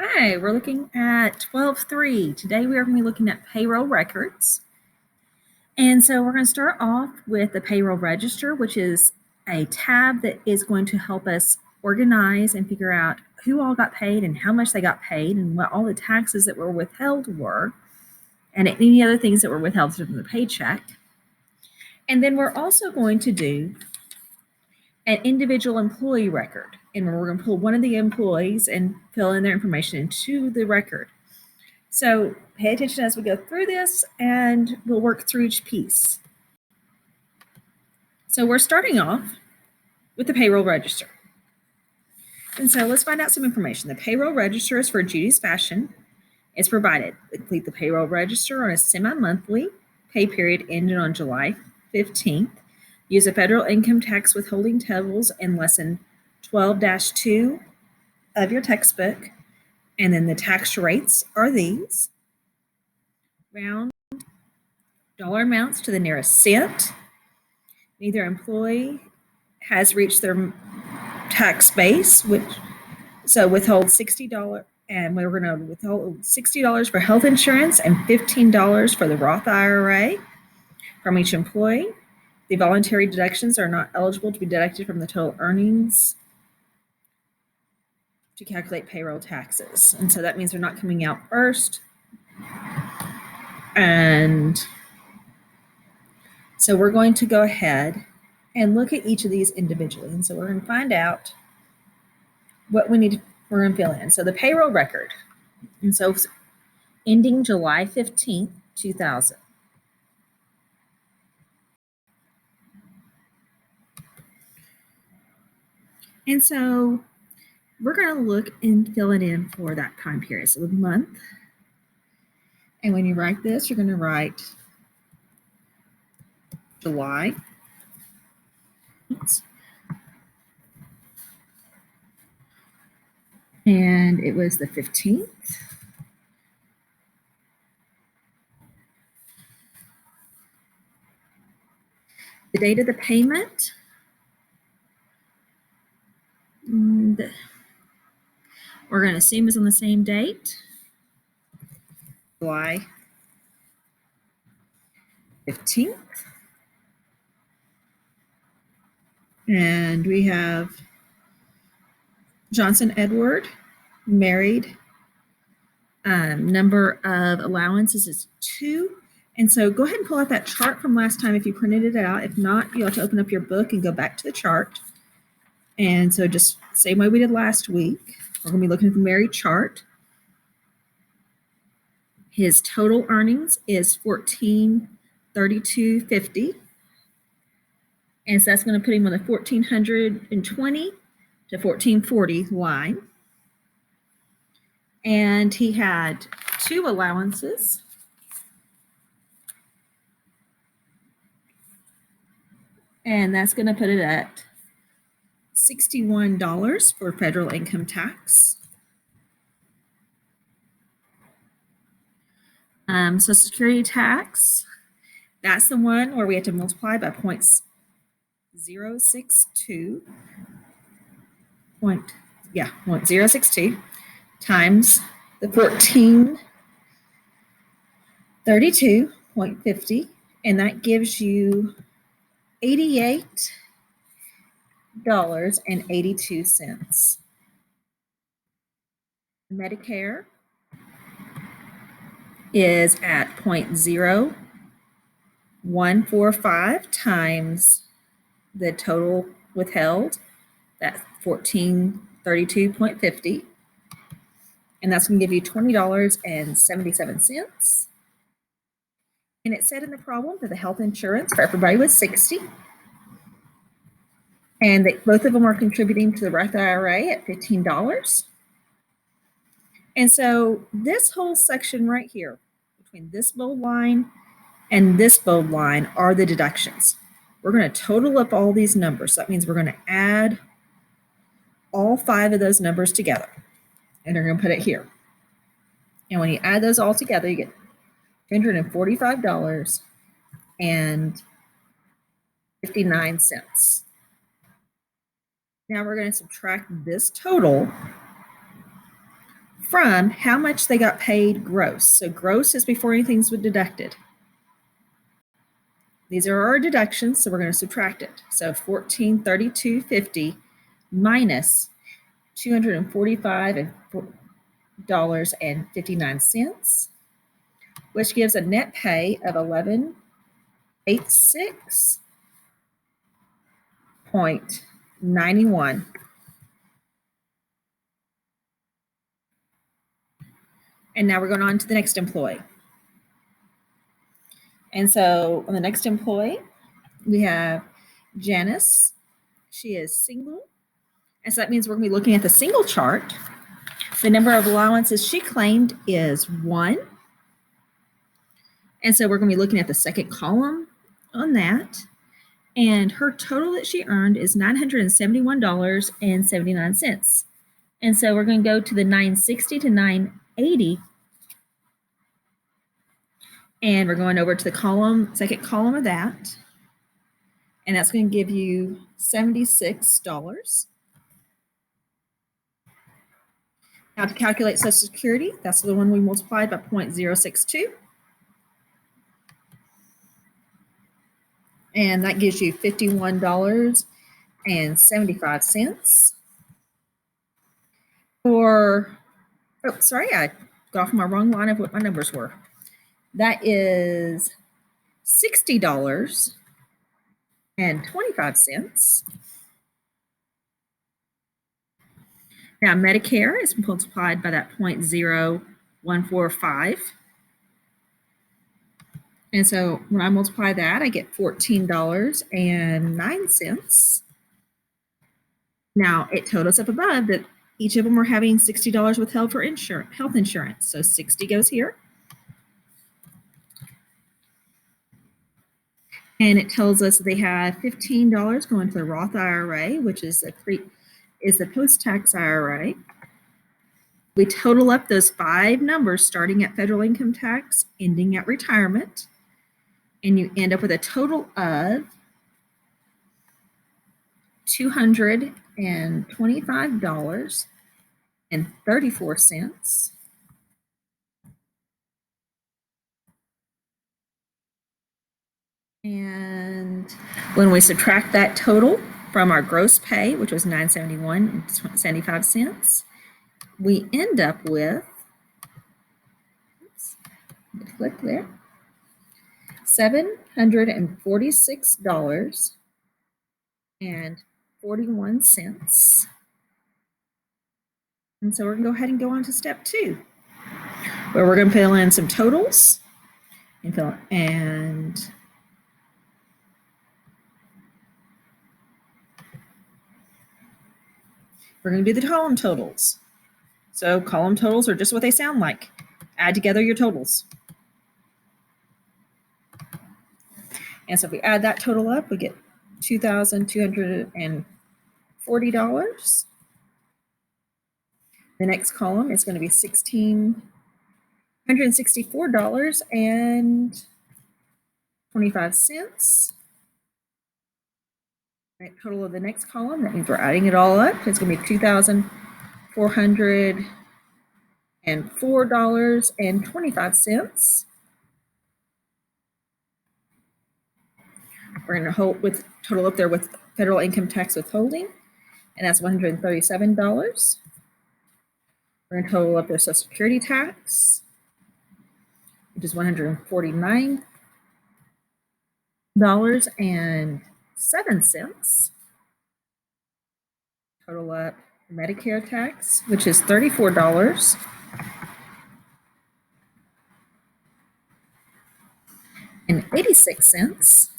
Hi, we're looking at 12.3. Today we are going to be looking at payroll records. And so we're going to start off with the payroll register, which is a tab that is going to help us organize and figure out who all got paid and how much they got paid and what all the taxes that were withheld were and any other things that were withheld from the paycheck. And then we're also going to do an individual employee record. And we're going to pull one of the employees and fill in their information into the record. So pay attention as we go through this, and we'll work through each piece. So we're starting off with the payroll register. And so let's find out some information. The payroll register is for Judy's Fashion. It's provided. Complete the payroll register on a semi-monthly pay period ending on July 15th. Use a federal income tax withholding tables in lesson 12-2 of your textbook. And then the tax rates are these. Round dollar amounts to the nearest cent. Neither employee has reached their tax base, so withhold $60, and we're going to withhold $60 for health insurance and $15 for the Roth IRA from each employee. The voluntary deductions are not eligible to be deducted from the total earnings to calculate payroll taxes. And so that means they're not coming out first. And so we're going to go ahead and look at each of these individually. And so we're going to find out what we're going to fill in. So the payroll record. And so ending July 15th, 2000. And so we're going to look and fill it in for that time period. So the month. And when you write this, you're going to write July. And it was the 15th. The date of the payment. And we're going to assume is on the same date. July 15th. And we have Johnson Edward, married. Number of allowances is 2. And so go ahead and pull out that chart from last time if you printed it out. If not, you'll have to open up your book and go back to the chart. And so just same way we did last week, we're going to be looking at the married chart. His total earnings is $1,432.50. And so that's going to put him on the 1,420 to 1,440 line. And he had 2 allowances. And that's going to put it at $61 for federal income tax. Social Security tax, that's the one where we have to multiply by 0.062 times the 1,432.50, and that gives you $88.82. Medicare is at 0.0145 times the total withheld, that's $1,432.50, and that's going to give you $20.77. And it said in the problem that the health insurance for everybody was $60, and that both of them are contributing to the Roth IRA at $15. And so this whole section right here, between this bold line and this bold line, are the deductions. We're going to total up all these numbers. So that means we're going to add all 5 of those numbers together. And we're going to put it here. And when you add those all together, you get $245.59. Now we're going to subtract this total from how much they got paid gross. So gross is before anything's deducted. These are our deductions, so we're going to subtract it. So $1,432.50 minus $245.59, which gives a net pay of $1186.91. And now we're going on to the next employee. And so on the next employee, we have Janice. She is single. And so that means we're going to be looking at the single chart. The number of allowances she claimed is 1. And so we're going to be looking at the second column on that. And her total that she earned is $971.79. And so we're going to go to the 960 to 980. And we're going over to the second column of that. And that's going to give you $76. Now to calculate Social Security, that's the one we multiplied by 0.062. And that gives you $51.75. I got off my wrong line of what my numbers were. That is $60.25. Now Medicare is multiplied by that 0.0145. And so when I multiply that, I get $14.09. Now it told us up above that each of them are having $60 withheld for health insurance. So 60 goes here. And it tells us they have $15 going to the Roth IRA, which is the post-tax IRA. We total up those 5 numbers starting at federal income tax, ending at retirement, and you end up with a total of $225.34. And when we subtract that total from our gross pay, which was $971.75, we end up with, click there, $746.41. And so we're going to go ahead and go on to step 2, where we're going to fill in some totals and we're going to do the column totals. So column totals are just what they sound like. Add together your totals. And so if we add that total up, we get $2,240. The next column is going to be $1,664.25. Right, total of the next column, that means we're adding it all up. It's going to be $2,404.25. We're going to total up there with federal income tax withholding, and that's $137. We're going to total up their Social Security tax, which is $149.07. Total up Medicare tax, which is $34.86.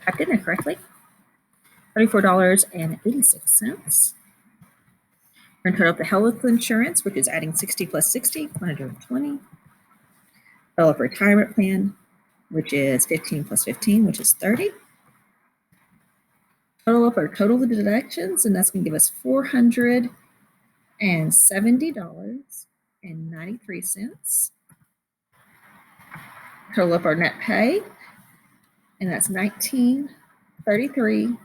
Typed in there correctly. $34.86. We're going to total up the health insurance, which is adding 60 plus 60, 120. Total up retirement plan, which is 15 plus 15, which is 30. Total up our total deductions, and that's going to give us $470.93. Total up our net pay, and that's $1933.94.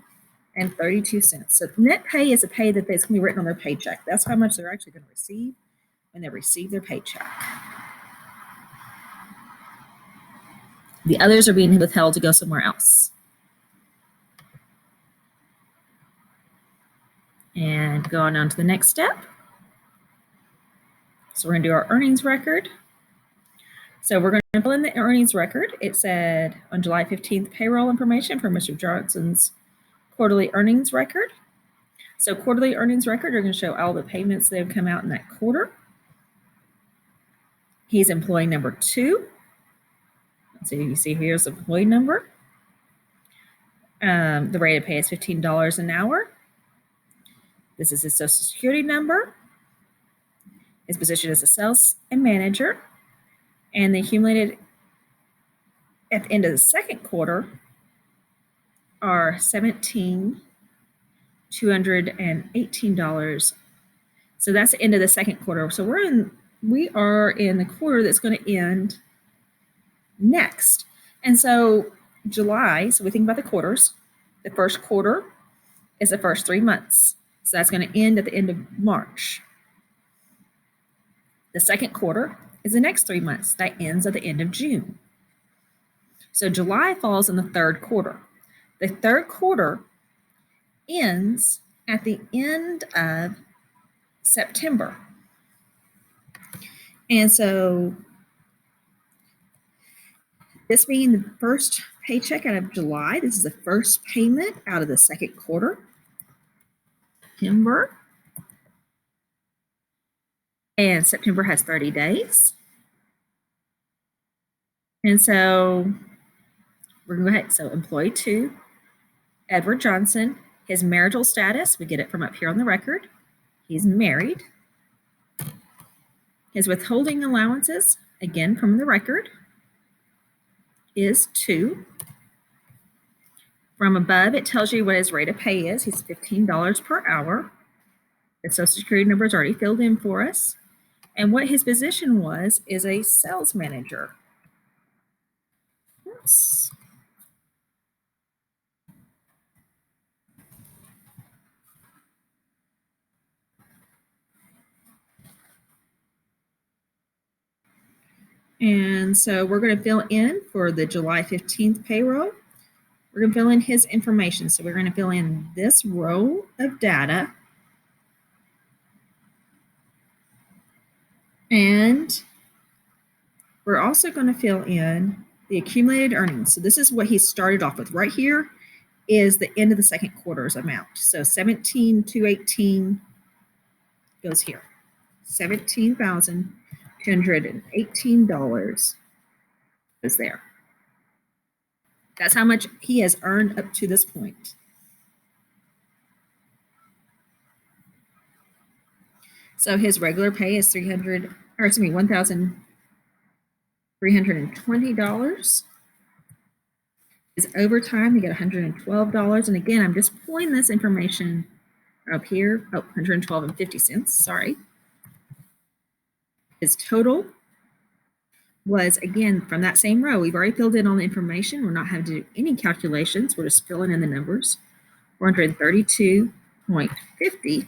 So net pay is a pay that's going to be written on their paycheck. That's how much they're actually going to receive when they receive their paycheck. The others are being withheld to go somewhere else. And going on to the next step. So we're going to do our earnings record. So we're going to fill in the earnings record. It said on July 15th, payroll information for Mr. Johnson's quarterly earnings record. So quarterly earnings record are going to show all the payments that have come out in that quarter. He's employee number 2. So you see here's the employee number. The rate of pay is $15 an hour. This is his Social Security number. His position is a sales and manager. And the accumulated at the end of the second quarter are $17,218. So that's the end of the second quarter. So we are in the quarter that's going to end next. And so July, so we think about the quarters. The first quarter is the first 3 months. So that's going to end at the end of March. The second quarter is the next 3 months. That ends at the end of June. So July falls in the third quarter. The third quarter ends at the end of September. And so this being the first paycheck out of July, this is the first payment out of the second quarter. September. And September has 30 days. And so we're going to go ahead. So employee 2, Edward Johnson, his marital status, we get it from up here on the record. He's married. His withholding allowances, again from the record, is 2. From above, it tells you what his rate of pay is. He's $15 per hour. The Social Security number is already filled in for us. And what his position was is a sales manager. Oops. And so we're going to fill in for the July 15th payroll. We're going to fill in his information. So we're going to fill in this row of data. And we're also going to fill in the accumulated earnings. So this is what he started off with. Right here is the end of the second quarter's amount. So $17,218 goes here. $17,218 is there. That's how much he has earned up to this point. So his regular pay is $1,320. His overtime, you get $112. And again, I'm just pulling this information up here. Oh, $112.50, sorry. His total was, again, from that same row. We've already filled in all the information. We're not having to do any calculations. We're just filling in the numbers. $432.50.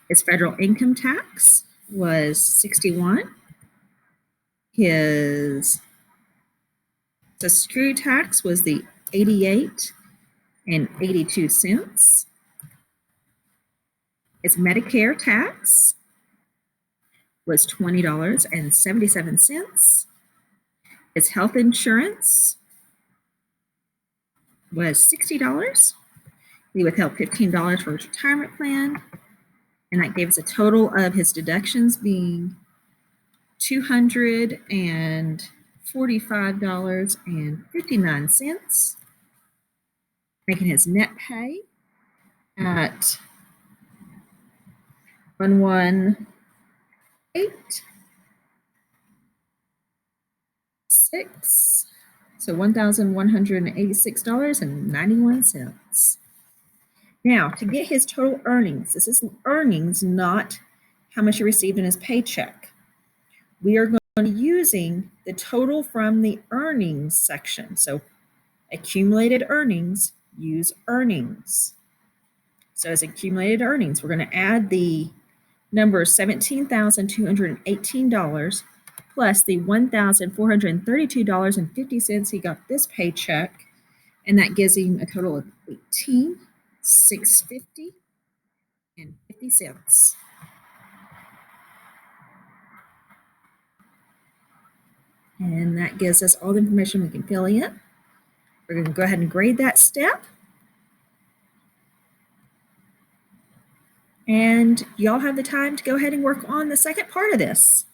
His federal income tax was $61. His Social Security tax was the $88.82. His Medicare tax was $20.77. His health insurance was $60. He withheld $15 for his retirement plan. And that gave us a total of his deductions being $245.59, making his net pay at $118.6, so $1,186.91. Now, to get his total earnings, this is earnings, not how much he received in his paycheck. We are going to be using the total from the earnings section. So Accumulated earnings, use earnings. So as accumulated earnings, we're going to add the number $17,218 plus the $1,432.50 he got this paycheck, and that gives him a total of $18,650.50. And that gives us all the information we can fill in. We're going to go ahead and grade that step. And y'all have the time to go ahead and work on the second part of this.